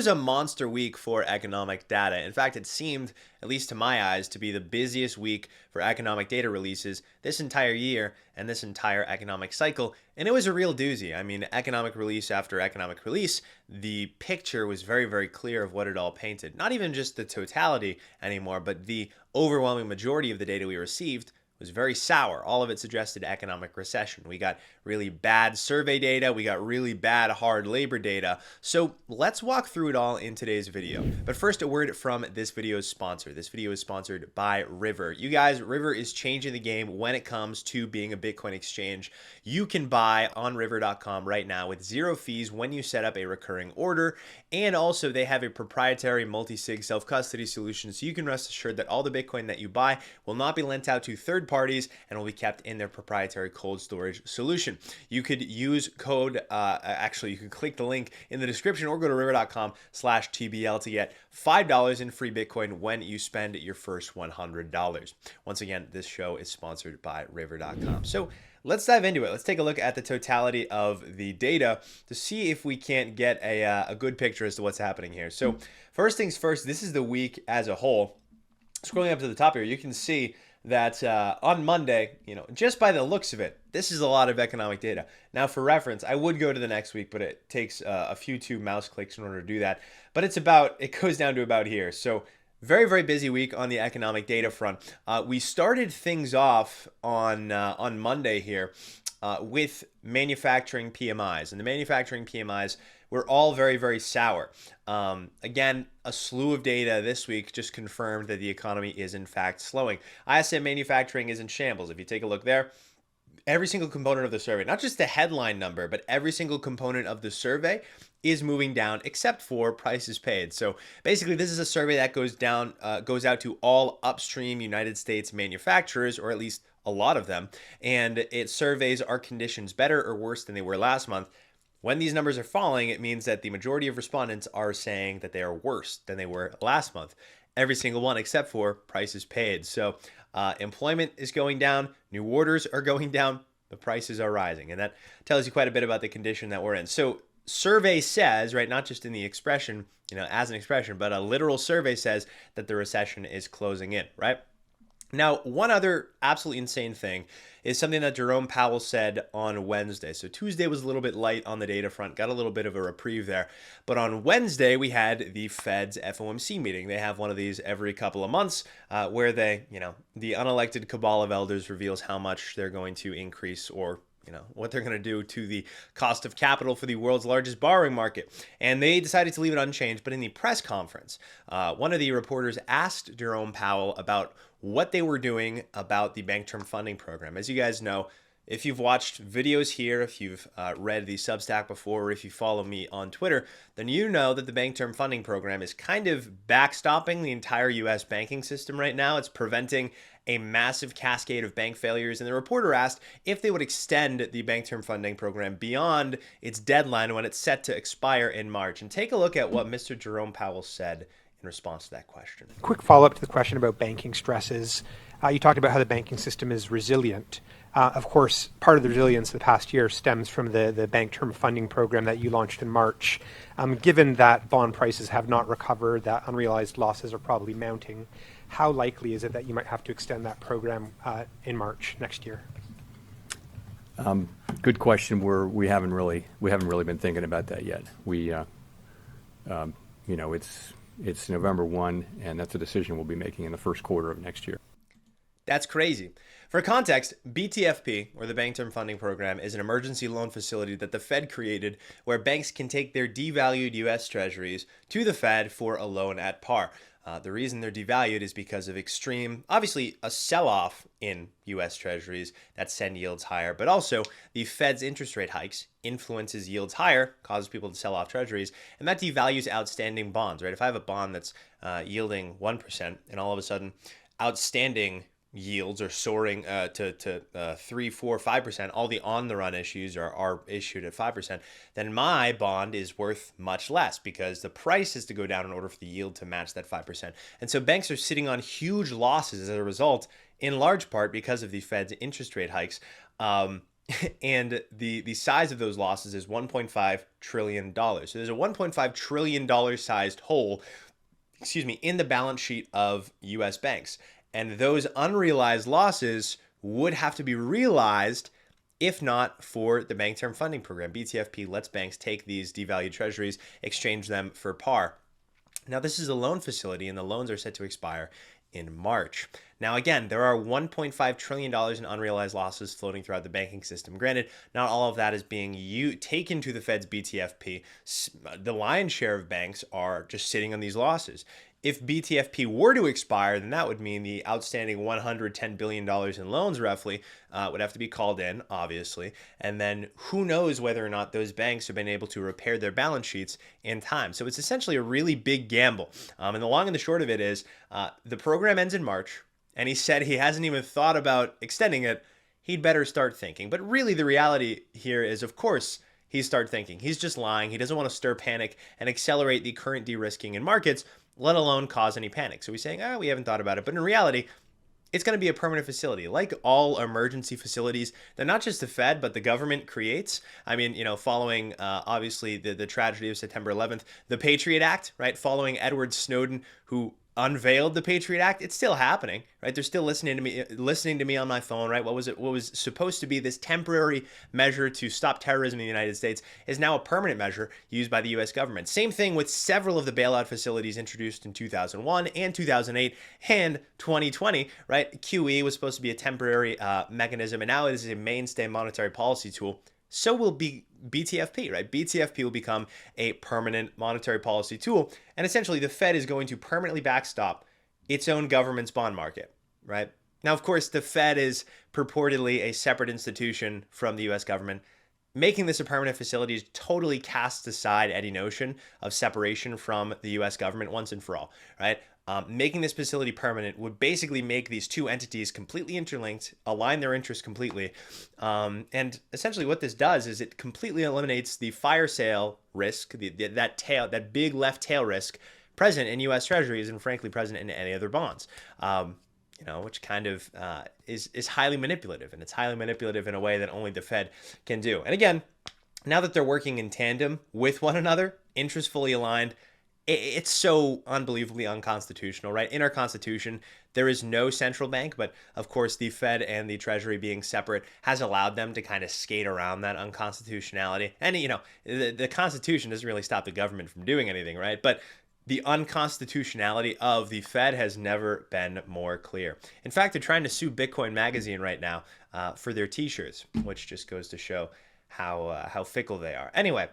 was a monster week for economic data. In fact, it seemed, at least to my eyes, to be the busiest week for economic data releases this entire year and this entire economic cycle. And it was a real doozy. I mean, economic release after economic release, the picture was very, very clear of what it all painted. Not even just the totality anymore, but the overwhelming majority of the data we received was very sour. All of it suggested economic recession. We got really bad survey data. We got really bad hard labor data. So let's walk through it all in today's video. But first, a word from this video's sponsor. This video is sponsored by River. You guys, River is changing the game when it comes to being a Bitcoin exchange. You can buy on river.com right now with zero fees when you set up a recurring order. And also they have a proprietary multi-sig self-custody solution. So you can rest assured that all the Bitcoin that you buy will not be lent out to third parties and will be kept in their proprietary cold storage solution. You could use code, you can click the link in the description or go to river.com/TBL to get $5 in free Bitcoin when you spend your first $100. Once again, this show is sponsored by river.com. So let's dive into it. Let's take a look at the totality of the data to see if we can't get a good picture as to what's happening here. So first things first, this is the week as a whole. Scrolling up to the top here, you can see that on Monday, just by the looks of it, this is a lot of economic data. Now, for reference, I would go to the next week, but it takes a few mouse clicks in order to do that. But it goes down to about here. So very, very busy week on the economic data front. We started things off on Monday here with manufacturing PMIs, and the manufacturing PMIs were all very, very sour. Again, a slew of data this week just confirmed that the economy is in fact slowing. ISM manufacturing is in shambles. If you take a look there, every single component of the survey, not just the headline number, but every single component of the survey is moving down except for prices paid. So basically, this is a survey that goes out to all upstream United States manufacturers, or at least a lot of them, and it surveys are conditions better or worse than they were last month. When these numbers are falling, it means that the majority of respondents are saying that they are worse than they were last month. Every single one except for prices paid. So employment is going down, new orders are going down, the prices are rising. And that tells you quite a bit about the condition that we're in. So survey says, right, not just in the expression, as an expression, but a literal survey says that the recession is closing in, right? Now, one other absolutely insane thing is something that Jerome Powell said on Wednesday. So Tuesday was a little bit light on the data front, got a little bit of a reprieve there. But on Wednesday, we had the Fed's FOMC meeting. They have one of these every couple of months where they, the unelected cabal of elders reveals how much they're going to increase or what they're going to do to the cost of capital for the world's largest borrowing market. And they decided to leave it unchanged. But in the press conference, one of the reporters asked Jerome Powell about what they were doing about the Bank Term Funding Program. As you guys know, if you've watched videos here, if you've read the Substack before, or if you follow me on Twitter, then you know that the Bank Term Funding Program is kind of backstopping the entire U.S. banking system right now. It's preventing a massive cascade of bank failures. And the reporter asked if they would extend the Bank Term Funding Program beyond its deadline when it's set to expire in March. And take a look at what Mr. Jerome Powell said in response to that question. Quick follow-up to the question about banking stresses. You talked about how the banking system is resilient. Of course, part of the resilience the past year stems from the Bank Term Funding Program that you launched in March. Given that bond prices have not recovered, that unrealized losses are probably mounting, how likely is it that you might have to extend that program in March next year? Good question. We haven't really been thinking about that yet. It's November 1, and that's a decision we'll be making in the first quarter of next year. That's crazy. For context, BTFP, or the Bank Term Funding Program, is an emergency loan facility that the Fed created where banks can take their devalued U.S. Treasuries to the Fed for a loan at par. The reason they're devalued is because of obviously a sell-off in U.S. Treasuries that send yields higher, but also the Fed's interest rate hikes influences yields higher, causes people to sell off Treasuries, and that devalues outstanding bonds, right? If I have a bond that's yielding 1% and all of a sudden outstanding yields are soaring to 3, 4, 5%, all the on-the-run issues are issued at 5%, then my bond is worth much less because the price has to go down in order for the yield to match that 5%. And so banks are sitting on huge losses as a result, in large part because of the Fed's interest rate hikes. And the size of those losses is $1.5 trillion. So there's a $1.5 trillion sized hole, in the balance sheet of US banks. And those unrealized losses would have to be realized if not for the Bank Term Funding Program. BTFP lets banks take these devalued treasuries, exchange them for par. Now, this is a loan facility, and the loans are set to expire in March. Now, again, there are $1.5 trillion in unrealized losses floating throughout the banking system. Granted, not all of that is being taken to the Fed's BTFP. The lion's share of banks are just sitting on these losses. If BTFP were to expire, then that would mean the outstanding $110 billion in loans, roughly, would have to be called in, obviously. And then who knows whether or not those banks have been able to repair their balance sheets in time. So it's essentially a really big gamble. And the long and the short of it is the program ends in March, and he said he hasn't even thought about extending it. He'd better start thinking. But really, the reality here is, of course, he's start thinking. He's just lying. He doesn't want to stir panic and accelerate the current de-risking in markets, let alone cause any panic. So he's saying, we haven't thought about it. But in reality, it's going to be a permanent facility. Like all emergency facilities that not just the Fed, but the government creates. I mean, following obviously the tragedy of September 11th, the Patriot Act, right? Following Edward Snowden, who unveiled the Patriot Act, it's still happening, right? They're still listening to me on my phone, right? What was supposed to be this temporary measure to stop terrorism in the United States is now a permanent measure used by the US government. Same thing with several of the bailout facilities introduced in 2001 and 2008 and 2020, right? QE was supposed to be a temporary mechanism, and now it is a mainstay monetary policy tool. So will be BTFP, right? BTFP will become a permanent monetary policy tool. And essentially, the Fed is going to permanently backstop its own government's bond market, right? Now, of course, the Fed is purportedly a separate institution from the US government. Making this a permanent facility totally casts aside any notion of separation from the US government once and for all, right? Making this facility permanent would basically make these two entities completely interlinked, align their interests completely. And essentially what this does is it completely eliminates the fire sale risk, that big left tail risk present in U.S. Treasuries and frankly present in any other bonds. Which kind of is highly manipulative. And it's highly manipulative in a way that only the Fed can do. And again, now that they're working in tandem with one another, interests fully aligned, it's so unbelievably unconstitutional, right? In our Constitution, there is no central bank, but of course the Fed and the Treasury being separate has allowed them to kind of skate around that unconstitutionality. And, the Constitution doesn't really stop the government from doing anything, right? But the unconstitutionality of the Fed has never been more clear. In fact, they're trying to sue Bitcoin Magazine right now for their t-shirts, which just goes to show how fickle they are. Anyway,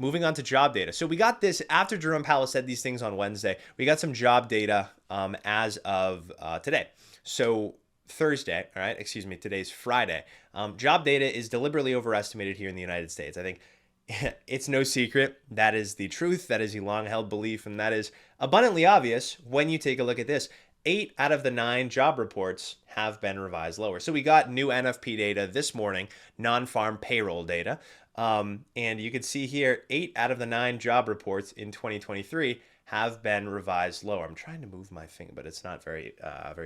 moving on to job data. So we got this after Jerome Powell said these things on Wednesday. We got some job data as of today. So Thursday, all right, today's Friday. Job data is deliberately overestimated here in the United States. I think it's no secret. That is the truth. That is the long-held belief, and that is abundantly obvious when you take a look at this. 8 out of the 9 job reports have been revised lower. So we got new NFP data this morning, non-farm payroll data. And you can see here, 8 out of the 9 job reports in 2023 have been revised lower. I'm trying to move my finger, but it's not very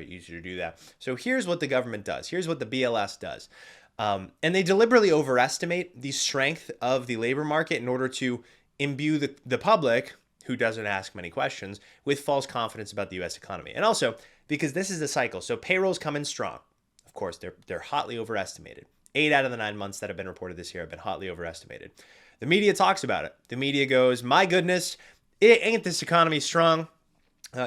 easy to do that. So here's what the government does. Here's what the BLS does. And they deliberately overestimate the strength of the labor market in order to imbue the public, who doesn't ask many questions, with false confidence about the U.S. economy. And also, because this is the cycle, so payrolls come in strong. Of course, they're hotly overestimated. 8 out of the 9 months that have been reported this year have been hotly overestimated. The media talks about it. The media goes, my goodness, ain't this economy strong?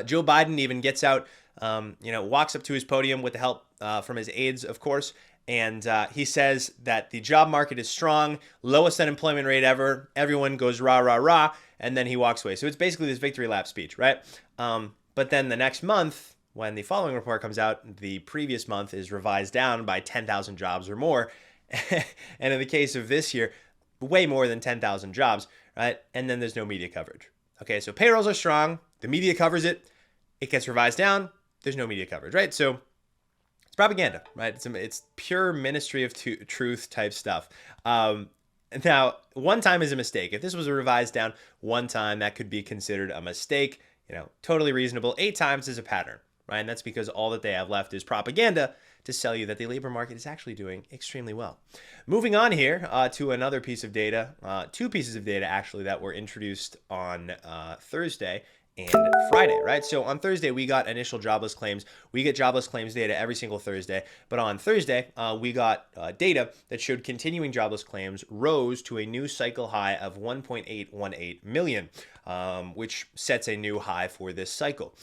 Joe Biden even gets out, walks up to his podium with the help from his aides, of course, and he says that the job market is strong, lowest unemployment rate ever, everyone goes rah, rah, rah, and then he walks away. So it's basically this victory lap speech, right? But then the next month, when the following report comes out, the previous month is revised down by 10,000 jobs or more. And in the case of this year, way more than 10,000 jobs, right? And then there's no media coverage. Okay, so payrolls are strong. The media covers it. It gets revised down. There's no media coverage, right? So it's propaganda, right? It's pure ministry of truth type stuff. Now, one time is a mistake. If this was a revised down one time, that could be considered a mistake. Totally reasonable. 8 times is a pattern. Right? And that's because all that they have left is propaganda to sell you that the labor market is actually doing extremely well. Moving on here to another piece of data, two pieces of data actually that were introduced on Thursday and Friday, right? So on Thursday, we got initial jobless claims. We get jobless claims data every single Thursday. But on Thursday, we got data that showed continuing jobless claims rose to a new cycle high of 1.818 million, which sets a new high for this cycle.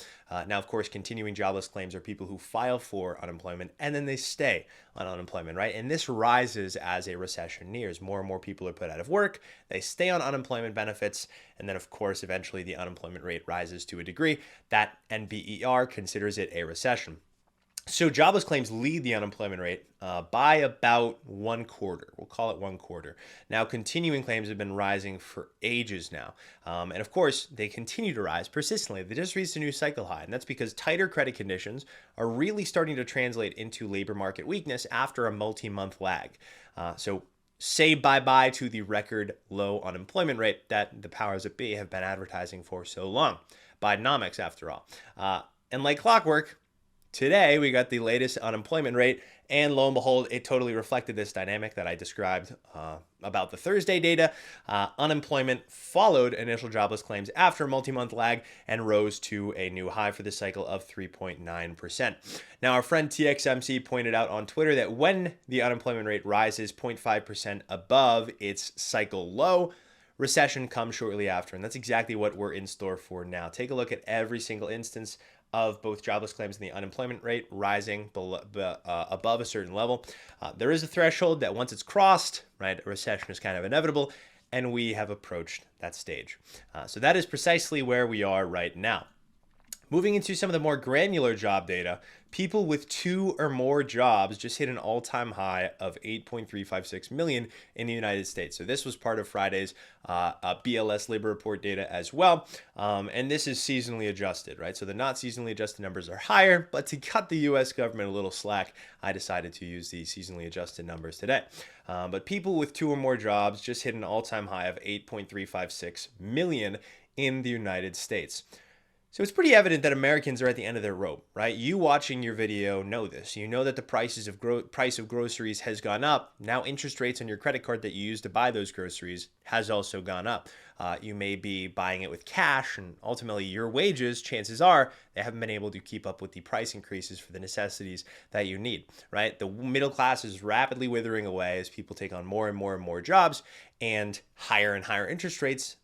Now, of course, continuing jobless claims are people who file for unemployment and then they stay on unemployment, right? And this rises as a recession nears. More and more people are put out of work. They stay on unemployment benefits. And then, of course, eventually the unemployment rate rises to a degree that NBER considers it a recession. So jobless claims lead the unemployment rate by about 1/4. We'll call it 1/4. Now, continuing claims have been rising for ages now. And of course, they continue to rise persistently. They just reached a new cycle high. And that's because tighter credit conditions are really starting to translate into labor market weakness after a multi-month lag. So say bye-bye to the record low unemployment rate that the powers that be have been advertising for so long. Bidenomics, after all. And like clockwork, today, we got the latest unemployment rate, and lo and behold, it totally reflected this dynamic that I described about the Thursday data. Unemployment followed initial jobless claims after a multi-month lag and rose to a new high for this cycle of 3.9%. Now, our friend TXMC pointed out on Twitter that when the unemployment rate rises 0.5% above its cycle low, recession comes shortly after, and that's exactly what we're in store for now. Take a look at every single instance of both jobless claims and the unemployment rate rising above a certain level. There is a threshold that once it's crossed, right, a recession is kind of inevitable, and we have approached that stage. So that is precisely where we are right now. Moving into some of the more granular job data, people with 2 or more jobs just hit an all-time high of 8.356 million in the United States. So this was part of Friday's BLS labor report data as well. And this is seasonally adjusted, right? So the not seasonally adjusted numbers are higher, but to cut the US government a little slack, I decided to use the seasonally adjusted numbers today. But people with 2 or more jobs just hit an all-time high of 8.356 million in the United States. So it's pretty evident that Americans are at the end of their rope, right? You watching your video know this. You know that the price of groceries has gone up. Now interest rates on your credit card that you use to buy those groceries has also gone up. You may be buying it with cash, and ultimately your wages, chances are, they haven't been able to keep up with the price increases for the necessities that you need, right? The middle class is rapidly withering away as people take on more and more and more jobs, and higher interest rates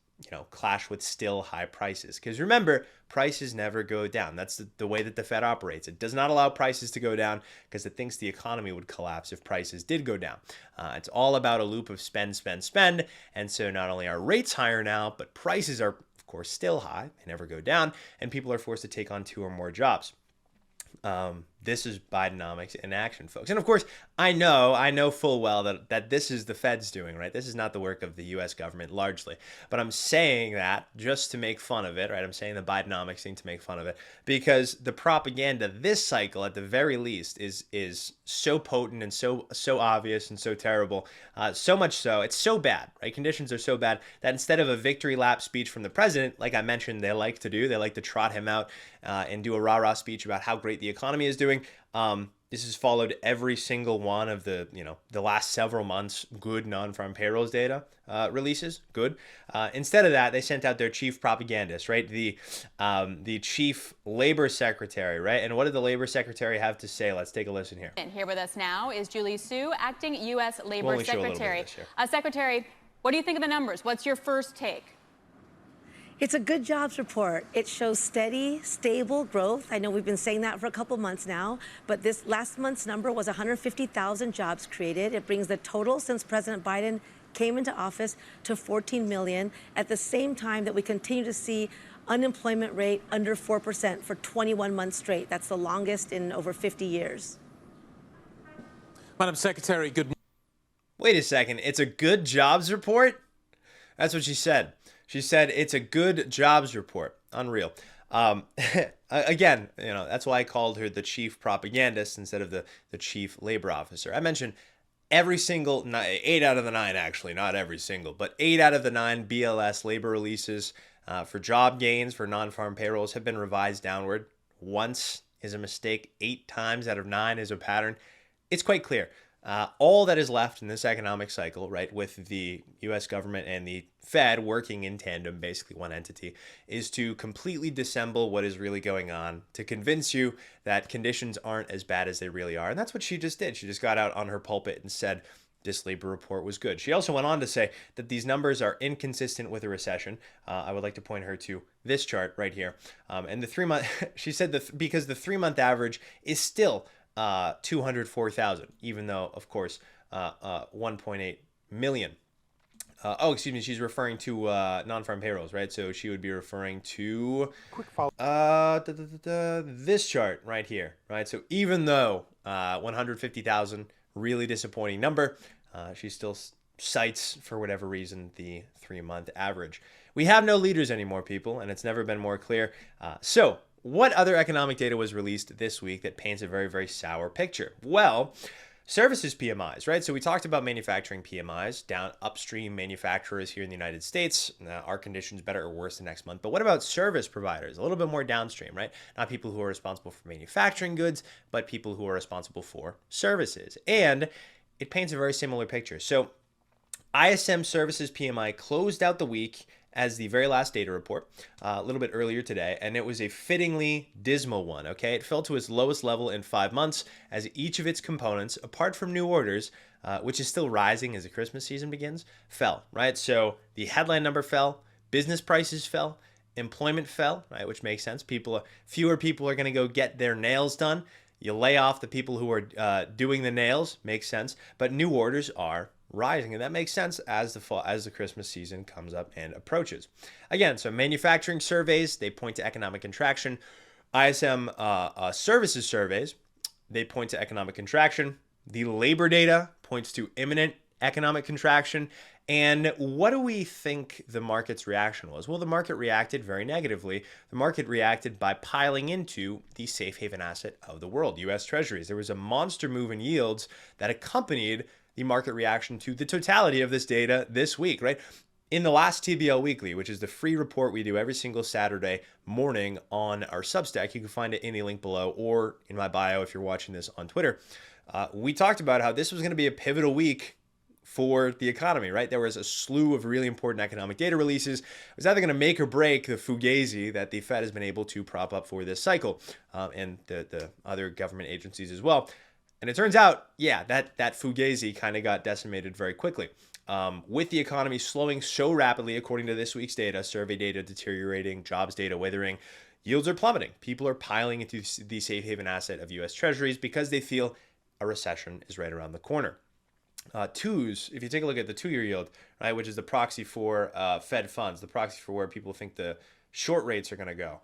clash with still high prices. Because remember, prices never go down. That's the way that the Fed operates. It does not allow prices to go down because it thinks the economy would collapse if prices did go down. It's all about a loop of spend, spend, spend. And so not only are rates higher now, but prices are, of course, still high. They never go down. And people are forced to take on 2 or more jobs. This is Bidenomics in action, folks. And of course, I know full well that this is the Fed's doing, right? This is not the work of the U.S. government largely. But I'm saying that just to make fun of it, right? I'm saying the Bidenomics thing to make fun of it because the propaganda this cycle, at the very least, is so potent and so obvious and so terrible. So much so, it's so bad, right? Conditions are so bad that instead of a victory lap speech from the president, like I mentioned, they like to trot him out and do a rah-rah speech about how great the economy is doing. This has followed every single one of the last several months good non-farm payrolls data releases. Good. Instead of that, they sent out their chief propagandist, right? The chief labor secretary, right? And what did the labor secretary have to say? Let's take a listen here. And here with us now is Julie Su, acting U.S. Labor Secretary. Secretary, what do you think of the numbers? What's your first take? It's a good jobs report. It shows steady, stable growth. I know we've been saying that for a couple months now, but this last month's number was 150,000 jobs created. It brings the total since President Biden came into office to 14 million, at the same time that we continue to see unemployment rate under 4% for 21 months straight. That's the longest in over 50 years. Madam Secretary, good morning. Wait a second. It's a good jobs report? That's what she said. She said it's a good jobs report. Unreal. Again, that's why I called her the chief propagandist instead of the chief labor officer. I mentioned every single 8 out of the 9, actually, not every single, but 8 out of the 9 BLS labor releases for job gains for non-farm payrolls have been revised downward once is a mistake 8 times out of 9 is a pattern. It's quite clear. All that is left in this economic cycle, right, with the U.S. government and the Fed working in tandem, basically one entity, is to completely dissemble what is really going on, to convince you that conditions aren't as bad as they really are. And that's what she just did. She just got out on her pulpit and said this labor report was good. She also went on to say that these numbers are inconsistent with a recession. I would like to point her to this chart right here. And the 3-month, she said that because the 3-month average is still 204,000, even though, of course, 1.8 million. Excuse me, she's referring to non-farm payrolls, right? So she would be referring to quick follow this chart right here, right? So even though 150,000, really disappointing number, she still cites, for whatever reason, the 3-month average. We have no leaders anymore, people, and it's never been more clear. So what other economic data was released this week that paints a very, very sour picture? Well, services PMIs, right? So we talked about manufacturing PMIs, down upstream manufacturers here in the United States. Are conditions better or worse the next month? But what about service providers? A little bit more downstream, right? Not people who are responsible for manufacturing goods, but people who are responsible for services. And it paints a very similar picture. So ISM Services PMI closed out the week as the very last data report a little bit earlier today, and it was a fittingly dismal one, okay? It fell to its lowest level in 5 months as each of its components, apart from new orders, which is still rising as the Christmas season begins, fell, right? So the headline number fell, business prices fell, employment fell, right, which makes sense. Fewer people are going to go get their nails done. You lay off the people who are doing the nails, makes sense, but new orders are rising, and that makes sense as the Christmas season comes up and approaches. Again, so manufacturing surveys, they point to economic contraction. ISM services surveys, they point to economic contraction. The labor data points to imminent economic contraction. And what do we think the market's reaction was? Well, the market reacted very negatively. The market reacted by piling into the safe haven asset of the world, U.S. Treasuries. There was a monster move in yields that accompanied the market reaction to the totality of this data this week, right? In the last TBL Weekly, which is the free report we do every single Saturday morning on our Substack, you can find it in the link below or in my bio if you're watching this on Twitter. We talked about how this was going to be a pivotal week for the economy, right? There was a slew of really important economic data releases. It was either going to make or break the fugazi that the Fed has been able to prop up for this cycle, and the other government agencies as well. And it turns out, yeah, that fugazi kind of got decimated very quickly. With the economy slowing so rapidly, according to this week's data, survey data deteriorating, jobs data withering, yields are plummeting. People are piling into the safe haven asset of U.S. Treasuries because they feel a recession is right around the corner. Twos, if you take a look at the 2-year yield, right, which is the proxy for Fed funds, the proxy for where people think the short rates are going to go,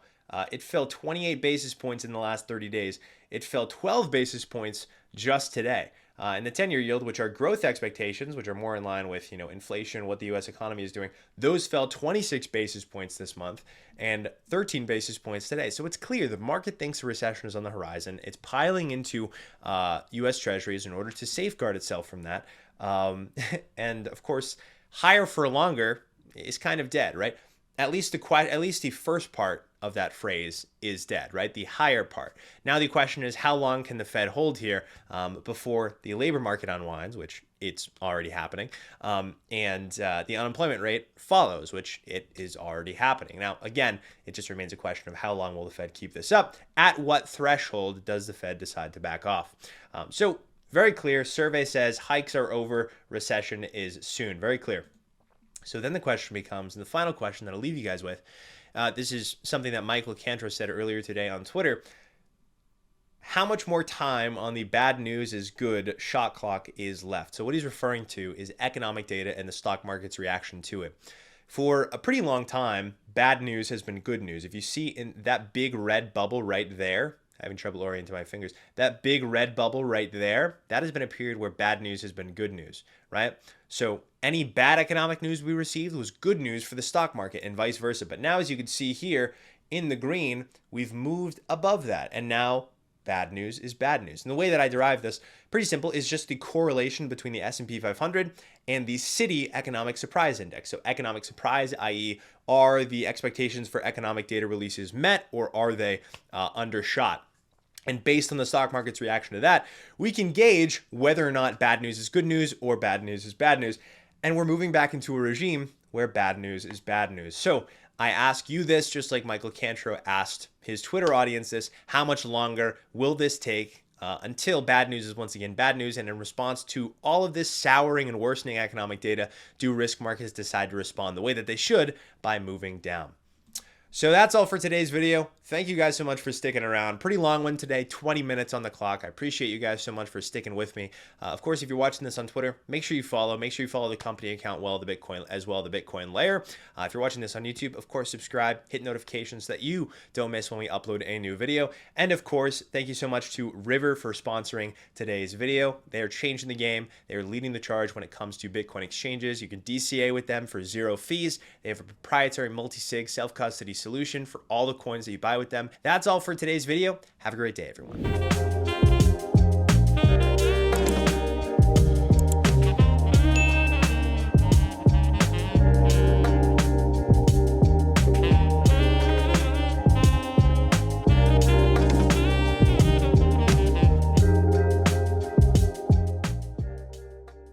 it fell 28 basis points in the last 30 days. It fell 12 basis points just today. And the 10-year yield, which are growth expectations, which are more in line with, inflation, what the U.S. economy is doing, those fell 26 basis points this month and 13 basis points today. So it's clear the market thinks a recession is on the horizon. It's piling into U.S. Treasuries in order to safeguard itself from that. And of course, higher for longer is kind of dead, right? At least the first part of that phrase is dead, right? The higher part. Now the question is, how long can the Fed hold here before the labor market unwinds, which it's already happening, and the unemployment rate follows, which it is already happening. Now, again, it just remains a question of how long will the Fed keep this up? At what threshold does the Fed decide to back off? So very clear. Survey says hikes are over. Recession is soon. Very clear. So then the question becomes, and the final question that I'll leave you guys with, this is something that Michael Cantor said earlier today on Twitter. How much more time on the bad news is good shot clock is left? So what he's referring to is economic data and the stock market's reaction to it. For a pretty long time, bad news has been good news. If you see in that big red bubble right there, having trouble orienting my fingers, that big red bubble right there, that has been a period where bad news has been good news, right? So any bad economic news we received was good news for the stock market and vice versa. But now, as you can see here in the green, we've moved above that. And now bad news is bad news. And the way that I derive this, pretty simple, is just the correlation between the S&P 500 and the Citi Economic Surprise Index. So economic surprise, i.e., are the expectations for economic data releases met or are they undershot? And based on the stock market's reaction to that, we can gauge whether or not bad news is good news or bad news is bad news. And we're moving back into a regime where bad news is bad news. So I ask you this, just like Michael Cantro asked his Twitter audience this: how much longer will this take until bad news is once again bad news? And in response to all of this souring and worsening economic data, do risk markets decide to respond the way that they should by moving down? So that's all for today's video. Thank you guys so much for sticking around. Pretty long one today, 20 minutes on the clock. I appreciate you guys so much for sticking with me. Of course, if you're watching this on Twitter, make sure you follow. Make sure you follow the company account as well, the Bitcoin Layer. If you're watching this on YouTube, of course, subscribe, hit notifications so that you don't miss when we upload a new video. And of course, thank you so much to River for sponsoring today's video. They are changing the game. They are leading the charge when it comes to Bitcoin exchanges. You can DCA with them for 0 fees. They have a proprietary multi-sig self-custody solution for all the coins that you buy with them. That's all for today's video. Have a great day, everyone.